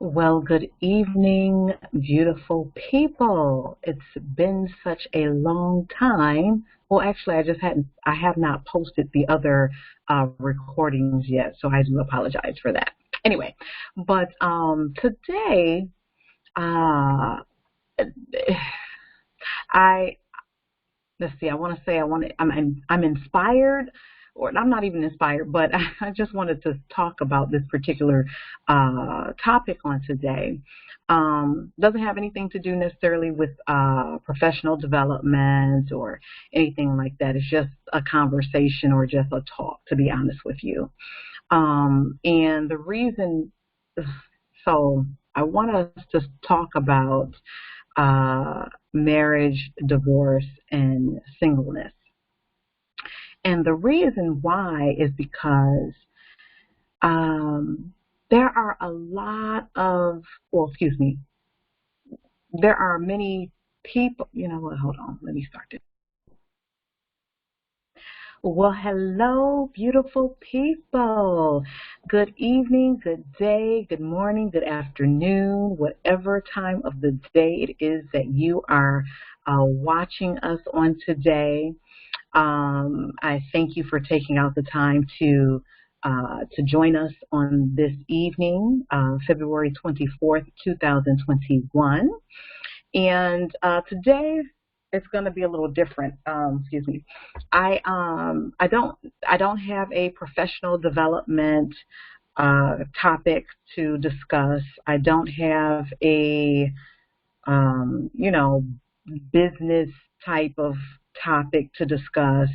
Well, good evening, beautiful people. It's been such a long time. Well, actually, I have not posted the other recordings yet, so I do apologize for that. Anyway, but today, uh, I let's see. I want to say I'm inspired, or I'm not even inspired, but I just wanted to talk about this particular topic on today. Doesn't have anything to do necessarily with professional development or anything like that. It's just a conversation or just a talk, to be honest with you. And the reason, so I want us to talk about marriage, divorce, and singleness. And the reason why is because um, there are a lot of, well, excuse me, there are many people, you know what, hold on, let me start this. Well, hello, beautiful people. Good evening, good day, good morning, good afternoon, whatever time of the day it is that you are watching us on today. I thank you for taking out the time to join us on this evening, February 24th, 2021. And today it's going to be a little different. Excuse me. I don't have a professional development topic to discuss. I don't have a you know, business type of topic to discuss.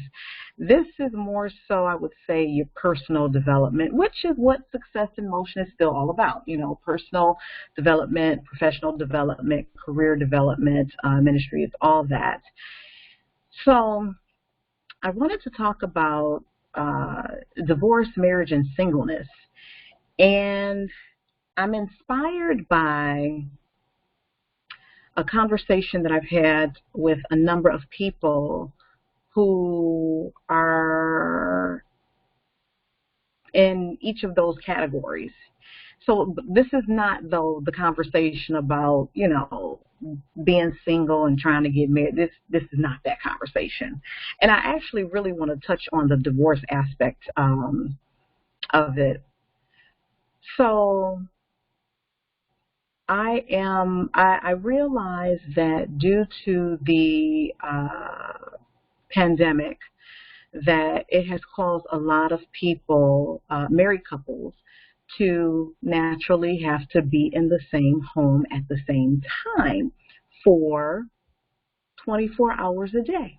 This is more so, I would say, your personal development, which is what Success in Motion is still all about. You know, personal development, professional development, career development, ministry, it's all that. So I wanted to talk about divorce, marriage, and singleness. And I'm inspired by a conversation that I've had with a number of people who are in each of those categories. So this is not, though, the conversation about, you know, being single and trying to get married. This is not that conversation. And I actually really want to touch on the divorce aspect of it. So I realize that due to the pandemic, that it has caused a lot of people, married couples, to naturally have to be in the same home at the same time for 24 hours a day.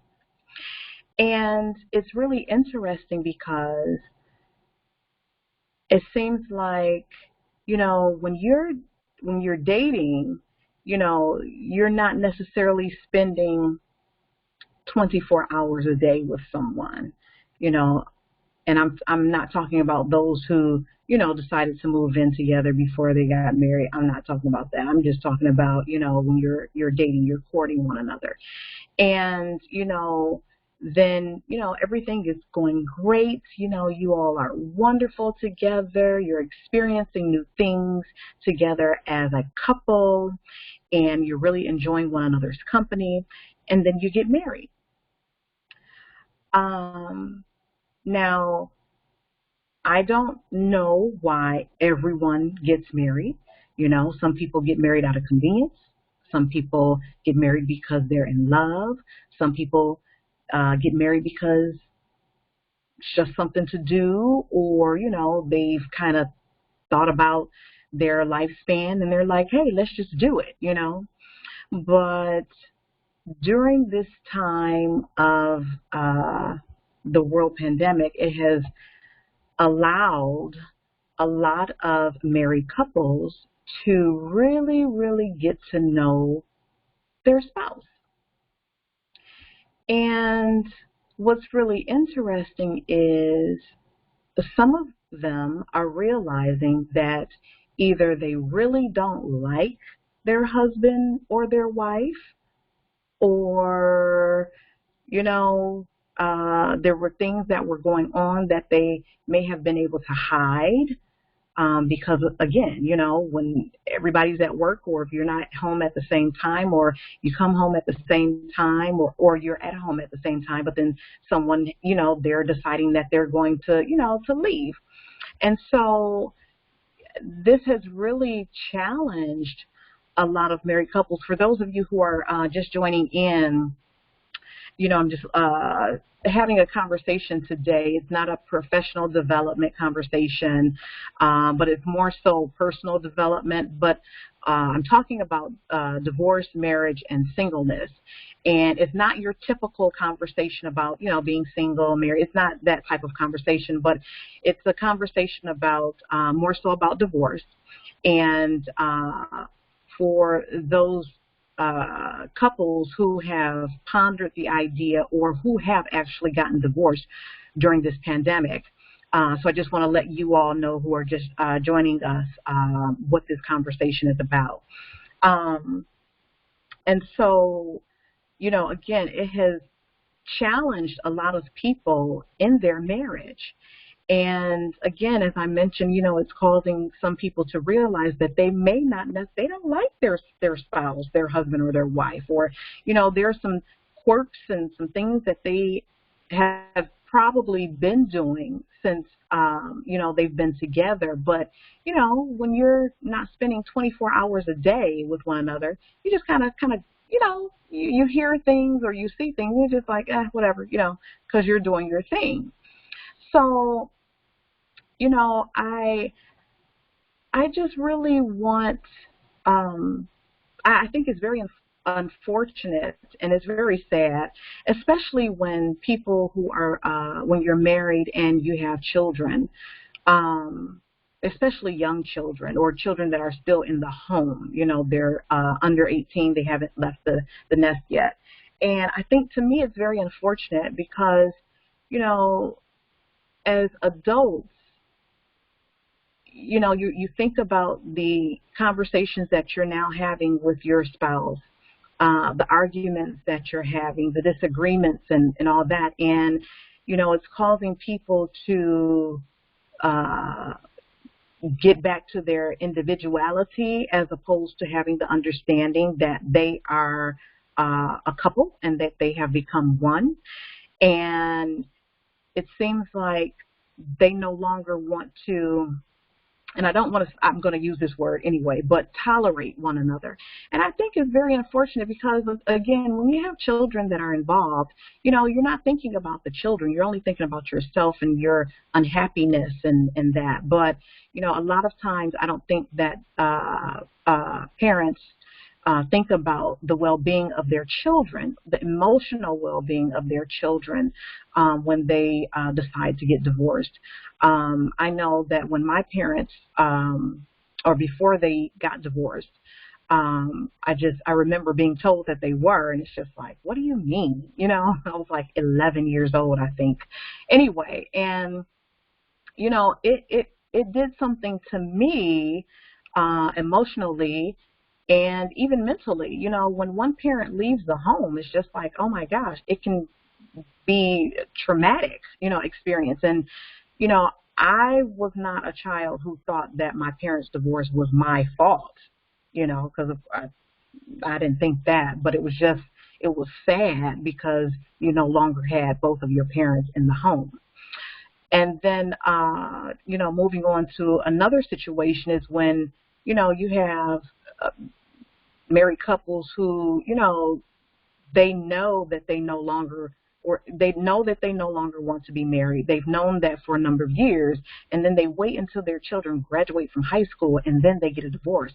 And it's really interesting because it seems like, you know, when you're dating, you know, you're not necessarily spending 24 hours a day with someone, you know, and I'm not talking about those who, you know, decided to move in together before they got married. I'm not talking about that. I'm just talking about, you know, when you're dating, you're courting one another. And, you know, then, you know, everything is going great. You know, you all are wonderful together. You're experiencing new things together as a couple, and you're really enjoying one another's company. And then you get married. Um, Now, I don't know why everyone gets married. You know, some people get married out of convenience. Some people get married because they're in love. Some people get married because it's just something to do, or, you know, they've kind of thought about their lifespan and they're like, hey, let's just do it, you know. But during this time of the world pandemic, it has allowed a lot of married couples to really, really get to know their spouse. And what's really interesting is some of them are realizing that either they really don't like their husband or their wife, or, you know, there were things that were going on that they may have been able to hide because again, when everybody's at work, or if you're not home at the same time, or you come home at the same time, or you're at home at the same time, but then someone, they're deciding that they're going to, to leave. And so this has really challenged a lot of married couples. For those of you who are just joining in, I'm just having a conversation today. It's not a professional development conversation, but it's more so personal development. But I'm talking about divorce, marriage, and singleness. And it's not your typical conversation about, being single, married. It's not that type of conversation, but it's a conversation about more so about divorce. And for those couples who have pondered the idea or who have actually gotten divorced during this pandemic. So I just want to let you all know who are just joining us what this conversation is about. And so, again, it has challenged a lot of people in their marriage. And again, as I mentioned, it's causing some people to realize that they may not, they don't like their spouse, their husband or their wife, or, there's some quirks and some things that they have probably been doing since, they've been together. But, when you're not spending 24 hours a day with one another, you just kind of, you hear things or you see things, you're just like, whatever, because you're doing your thing. So, I just really want, I think it's very unfortunate and it's very sad, especially when people who are, when you're married and you have children, especially young children or children that are still in the home, they're under 18, they haven't left the nest yet. And I think to me it's very unfortunate because, as adults, you think about the conversations that you're now having with your spouse, the arguments that you're having, the disagreements and all that. And, it's causing people to get back to their individuality as opposed to having the understanding that they are a couple and that they have become one. And it seems like they no longer want to, and I'm going to use this word anyway, but tolerate one another. And I think it's very unfortunate because, again, when you have children that are involved, you're not thinking about the children. You're only thinking about yourself and your unhappiness and that. But, a lot of times I don't think that parents think about the well-being of their children, the emotional well-being of their children when they decide to get divorced. I know that when my parents, or before they got divorced, I remember being told that they were, and it's just like, what do you mean? I was like 11 years old, I think. Anyway, and, it did something to me emotionally and even mentally. When one parent leaves the home, it's just like, oh my gosh, it can be traumatic, experience. And, I was not a child who thought that my parents' divorce was my fault, because I didn't think that, but it was sad because you no longer had both of your parents in the home. And then, moving on to another situation is when, you have married couples who, they know that they no longer want to be married. They've known that for a number of years, and then they wait until their children graduate from high school, and then they get a divorce.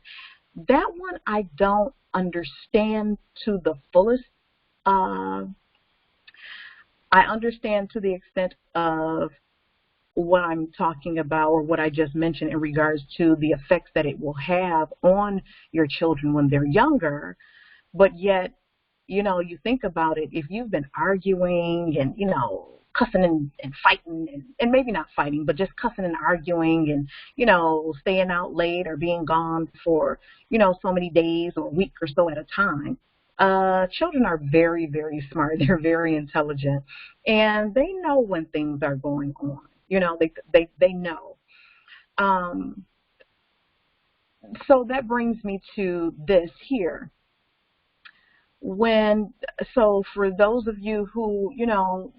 That one I don't understand to the fullest. I understand to the extent of what I'm talking about or what I just mentioned in regards to the effects that it will have on your children when they're younger. But yet, you think about it, if you've been arguing and, cussing and fighting and maybe not fighting, but just cussing and arguing and, staying out late or being gone for, so many days or a week or so at a time. Children are very, very smart. They're very intelligent, and they know when things are going on. They know. So that brings me to this here. So for those of you who,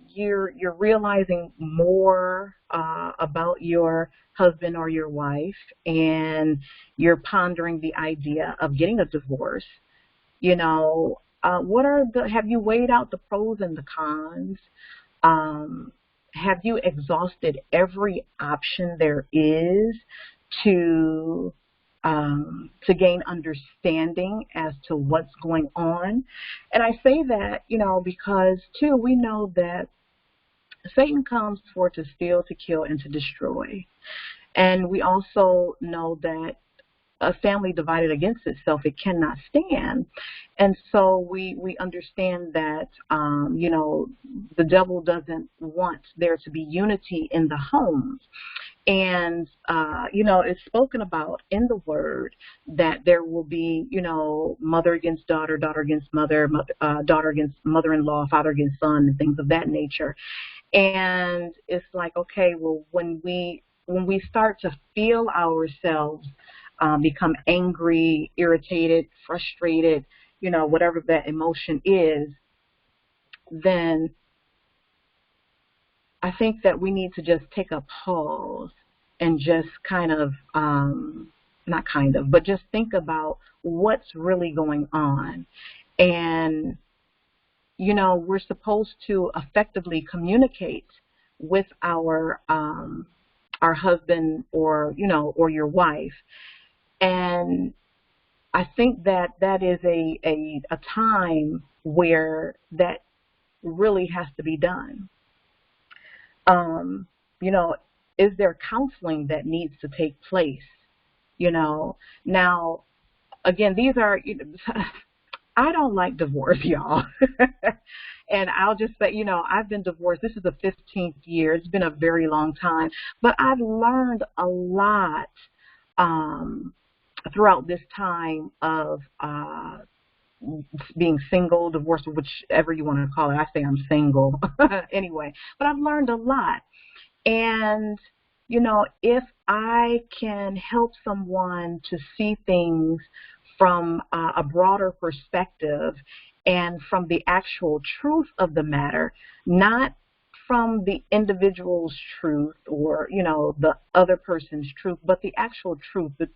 you're realizing more about your husband or your wife, and you're pondering the idea of getting a divorce, have you weighed out the pros and the cons? Have you exhausted every option there is to gain understanding as to what's going on? And I say that, because too, we know that Satan comes for to steal, to kill, and to destroy. And we also know that a family divided against itself, it cannot stand. And so we understand that, the devil doesn't want there to be unity in the homes. And, it's spoken about in the word that there will be, mother against daughter, daughter against mother, daughter against mother-in-law, father against son, and things of that nature. And it's like, okay, well, when we start to feel ourselves become angry, irritated, frustrated, whatever that emotion is, then I think that we need to just take a pause and just but just think about what's really going on. And, we're supposed to effectively communicate with our husband or your wife. And I think that is a time where that really has to be done. Is there counseling that needs to take place? Now, again, these are, I don't like divorce, y'all. And I'll just say, I've been divorced. This is the 15th year. It's been a very long time. But I've learned a lot throughout this time of being single, divorced, whichever you want to call it. I say I'm single anyway. But I've learned a lot. And, if I can help someone to see things from a broader perspective and from the actual truth of the matter, not from the individual's truth or, the other person's truth, but the actual truth, the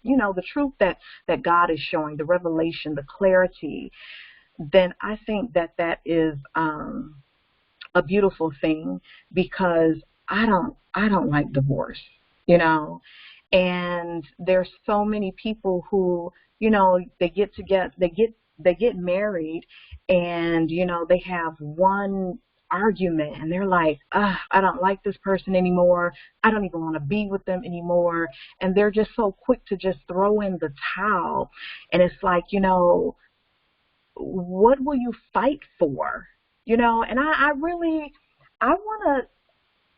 truth that God is showing, the revelation, the clarity, then I think that is a beautiful thing, because I don't like divorce, and there's so many people who, they get married, and, they have one argument and they're like, I don't like this person anymore. I don't even want to be with them anymore. And they're just so quick to just throw in the towel. And it's like, what will you fight for? And I want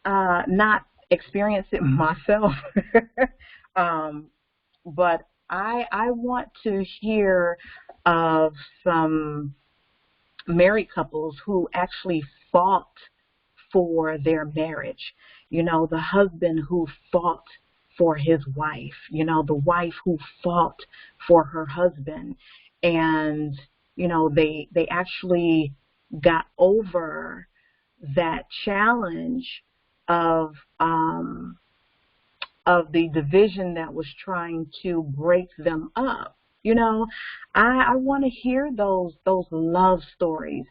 to not experience it myself. But I want to hear of some married couples who actually fought for their marriage. The husband who fought for his wife, the wife who fought for her husband. And, they actually got over that challenge of the division that was trying to break them up. I want to hear those love stories.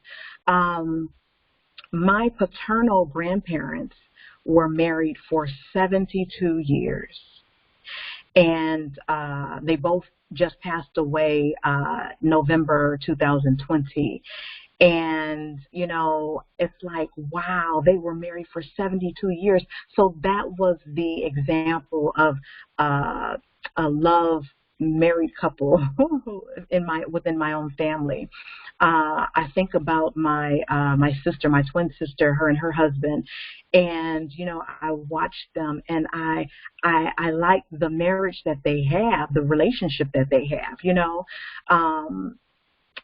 My paternal grandparents were married for 72 years, and they both just passed away November 2020. And, it's like, wow, they were married for 72 years. So that was the example of a love married couple within my own family. I think about my sister, my twin sister, her and her husband, and I watched them, and I like the marriage that they have, the relationship that they have.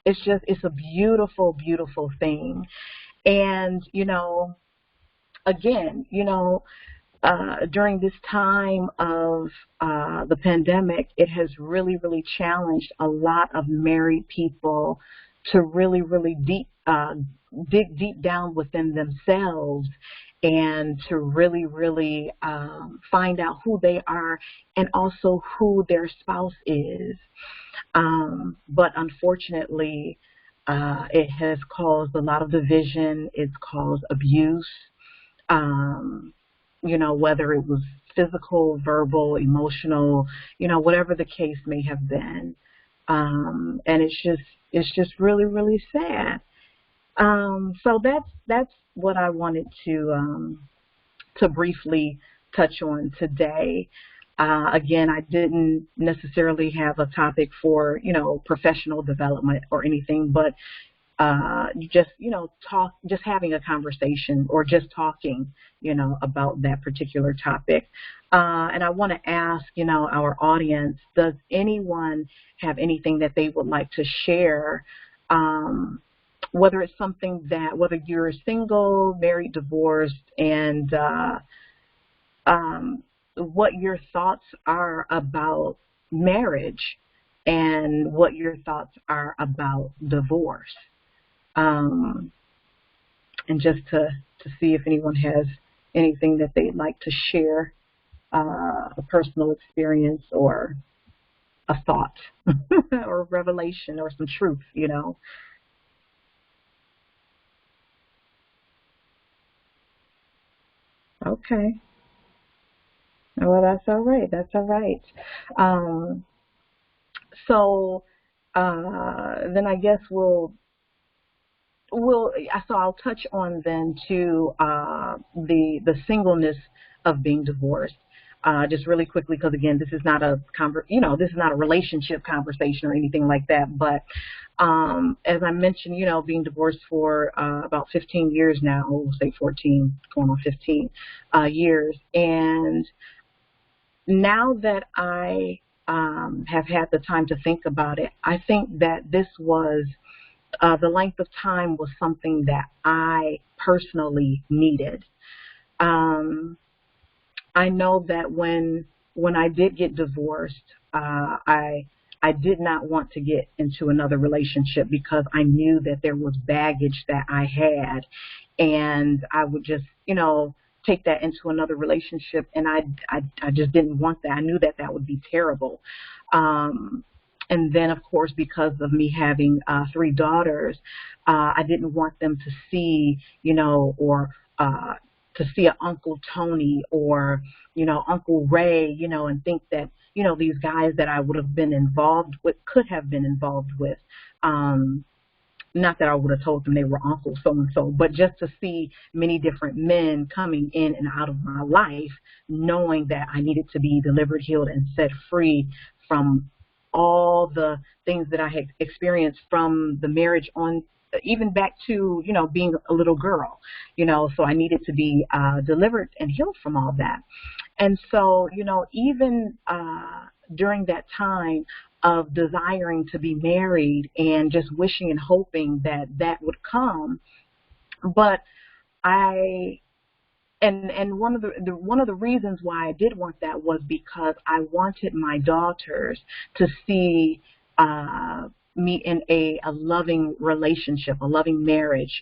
It's a beautiful, beautiful thing. And again, during this time of the pandemic, it has really, really challenged a lot of married people to really, really dig deep down within themselves and to really, really find out who they are and also who their spouse is. But unfortunately, it has caused a lot of division. It's caused abuse. Um, whether it was physical, verbal, emotional, whatever the case may have been. And it's just really, really sad. So that's what I wanted to briefly touch on today. Again, I didn't necessarily have a topic for, professional development or anything, but just having a conversation or just talking, about that particular topic. And I want to ask, our audience, does anyone have anything that they would like to share? Whether it's something whether you're single, married, divorced, and what your thoughts are about marriage and what your thoughts are about divorce. And just to see if anyone has anything that they'd like to share, a personal experience or a thought or a revelation or some truth, Okay. Well, that's all right. That's all right. Um, so then I guess so I'll touch on then to the singleness of being divorced. Just really quickly, because again, this is not this is not a relationship conversation or anything like that. But as I mentioned, being divorced for about 15 years now, we'll say 14, going on 15 years, and now that I have had the time to think about it, I think that this was the length of time was something that I personally needed. Um, I know that when I did get divorced, I did not want to get into another relationship because I knew that there was baggage that I had, and I would just take that into another relationship, and I just didn't want that. I knew that that would be terrible. Um, and then, of course, because of me having three daughters, I didn't want them to see, or to see an Uncle Tony or, Uncle Ray, and think that, these guys that I would have been involved with, could have been involved with. Not that I would have told them they were Uncle so-and-so, but just to see many different men coming in and out of my life, knowing that I needed to be delivered, healed, and set free from all the things that I had experienced from the marriage on, even back to, being a little girl, so I needed to be delivered and healed from all that. And so, even during that time of desiring to be married and just wishing and hoping that that would come, but I and one of the reasons why I did want that was because I wanted my daughters to see me in a loving relationship, a loving marriage,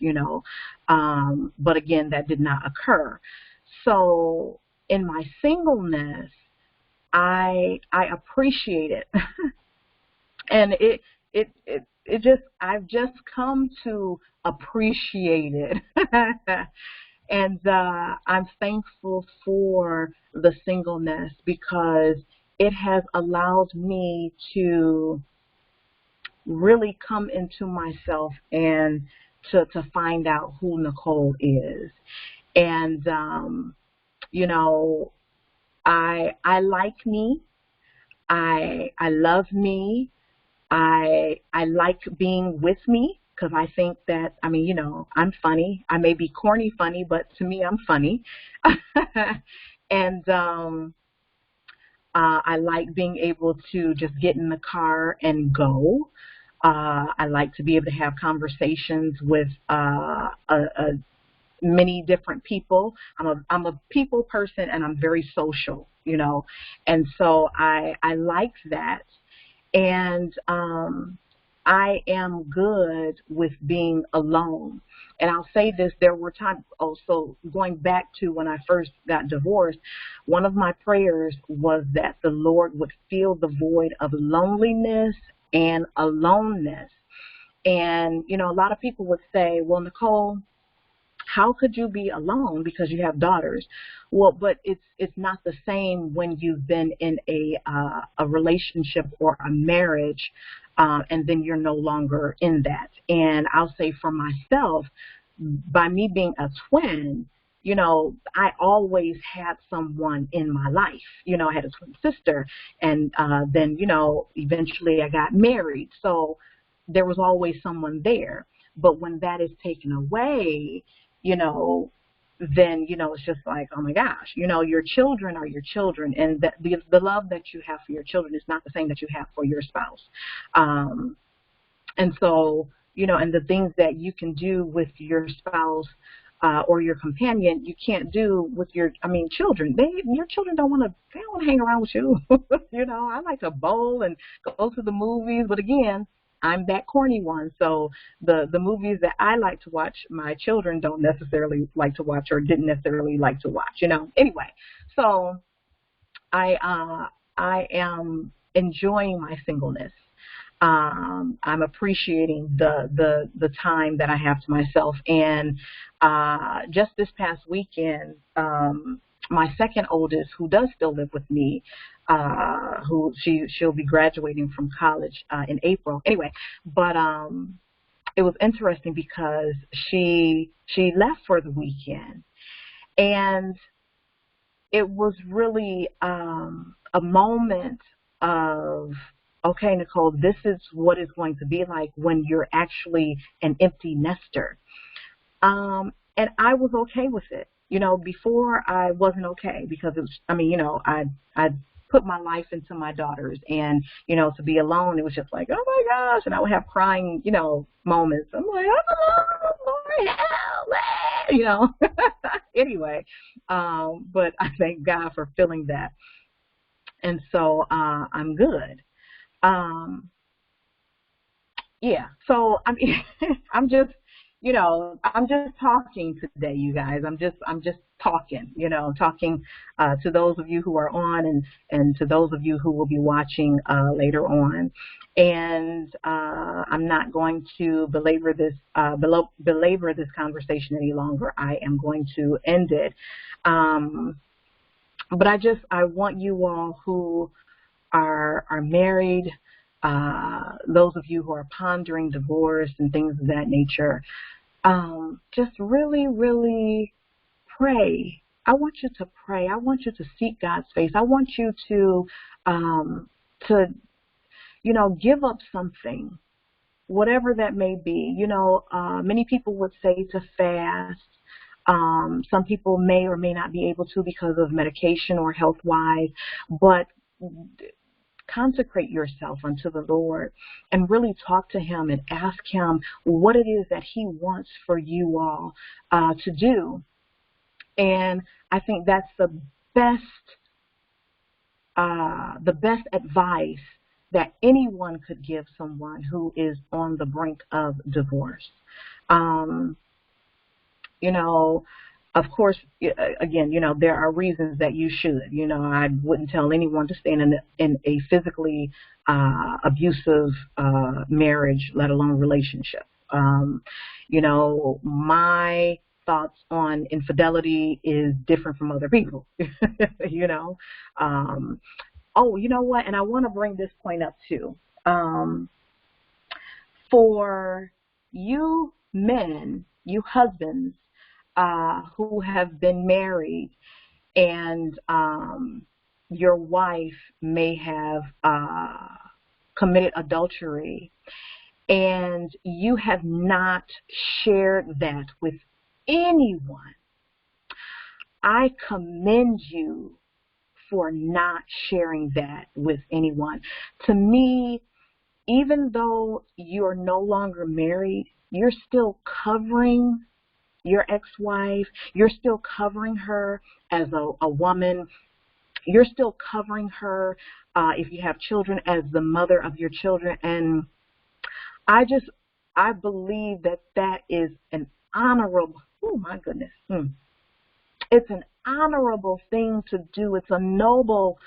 but again, that did not occur. So in my singleness, I appreciate it, and it just I've just come to appreciate it. And I'm thankful for the singleness because it has allowed me to really come into myself and to find out who Nicole is. And, you know, I like me. I love me. I like being with me because I think that, I mean, I'm funny. I may be corny funny, but to me, I'm funny. And I like being able to just get in the car and go. I like to be able to have conversations with a many different people. I'm a people person, and I'm very social, and so I like that. And I am good with being alone. And I'll say this, there were times also going back to when I first got divorced, one of my prayers was that the Lord would fill the void of loneliness and aloneness. And, a lot of people would say, well, Nicole, how could you be alone because you have daughters? Well, but it's not the same when you've been in a relationship or a marriage, and then you're no longer in that. And I'll say for myself, by me being a twin, I always had someone in my life. I had a twin sister, and then eventually I got married, so there was always someone there. But when that is taken away, then, it's just like, oh my gosh, your children are your children, and that the love that you have for your children is not the same that you have for your spouse. And so, and the things that you can do with your spouse, or your companion, you can't do with your children. Your children they don't want to hang around with you. I like to bowl and go to the movies, but again, I'm that corny one. So the movies that I like to watch, my children don't necessarily like to watch, or didn't necessarily like to watch, Anyway, so I am enjoying my singleness. I'm appreciating the time that I have to myself. And just this past weekend, my second oldest, who does still live with me, she'll be graduating from college in April. Anyway, but it was interesting because she left for the weekend, and it was really a moment of, okay, Nicole, this is what it's going to be like when you're actually an empty nester. And I was okay with it. Before I wasn't okay because it was, I put my life into my daughters, and, to be alone, it was just like, oh my gosh. And I would have crying, moments. I'm like, oh, Lord, help me, anyway. But I thank God for filling that. And so, I'm good. Yeah. So, I'm just, I'm just talking today, you guys. I'm just talking, talking to those of you who are on, and to those of you who will be watching later on. And I'm not going to belabor this conversation any longer. I am going to end it. But I want you all who are married, those of you who are pondering divorce and things of that nature, just really, really pray. I want you to pray. I want you to seek God's face. I want you to give up something, whatever that may be. Many people would say to fast. Some people may or may not be able to because of medication or health-wise, but consecrate yourself unto the Lord and really talk to Him and ask Him what it is that He wants for you all to do. And I think that's the best advice that anyone could give someone who is on the brink of divorce. Of course, again, there are reasons that you should. I wouldn't tell anyone to stay in a physically abusive marriage, let alone relationship. My thoughts on infidelity is different from other people. Oh, you know what? And I want to bring this point up too. For you men, you husbands, who have been married, and your wife may have committed adultery, and you have not shared that with anyone. I commend you for not sharing that with anyone. To me, even though you're no longer married, you're still covering your ex-wife. You're still covering her as a woman. You're still covering her, if you have children, as the mother of your children. And I believe that that is an honorable, oh my goodness, it's an honorable thing to do. It's a noble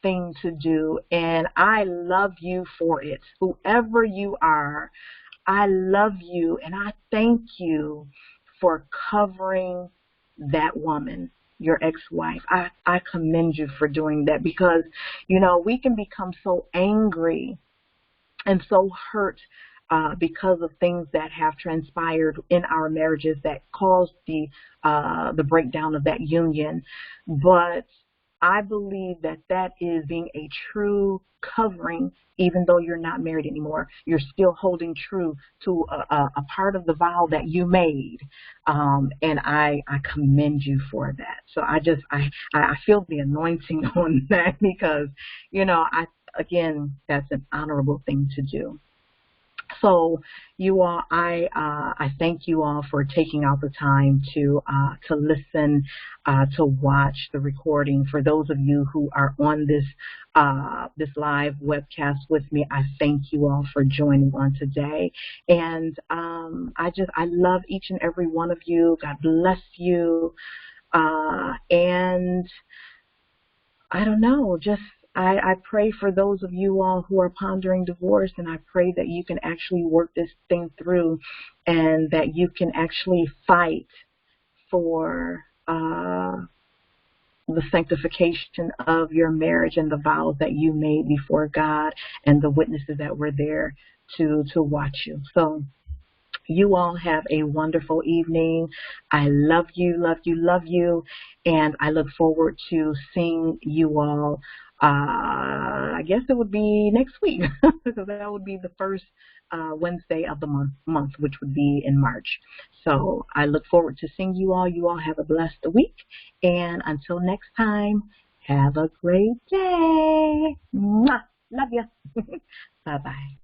thing to do. And I love you for it. Whoever you are, I love you and I thank you for covering that woman, your ex-wife. I commend you for doing that, because, you know, we can become so angry and so hurt because of things that have transpired in our marriages that caused the breakdown of that union. But I believe that that is being a true covering. Even though you're not married anymore, you're still holding true to a part of the vow that you made, and I commend you for that. So I feel the anointing on that, because, you know, again, that's an honorable thing to do. So you all, I thank you all for taking out the time to listen, to watch the recording. For those of you who are on this live webcast with me, I thank you all for joining on today. And I love each and every one of you. God bless you. And I don't know, I pray for those of you all who are pondering divorce, and I pray that you can actually work this thing through, and that you can actually fight for the sanctification of your marriage and the vows that you made before God and the witnesses that were there to watch you. So you all have a wonderful evening. I love you, love you, love you. And I look forward to seeing you all. I guess it would be next week, because that would be the first Wednesday of the month, which would be in March. So I look forward to seeing you all. You all have a blessed week. And until next time, have a great day. Mwah. Love you. Bye-bye.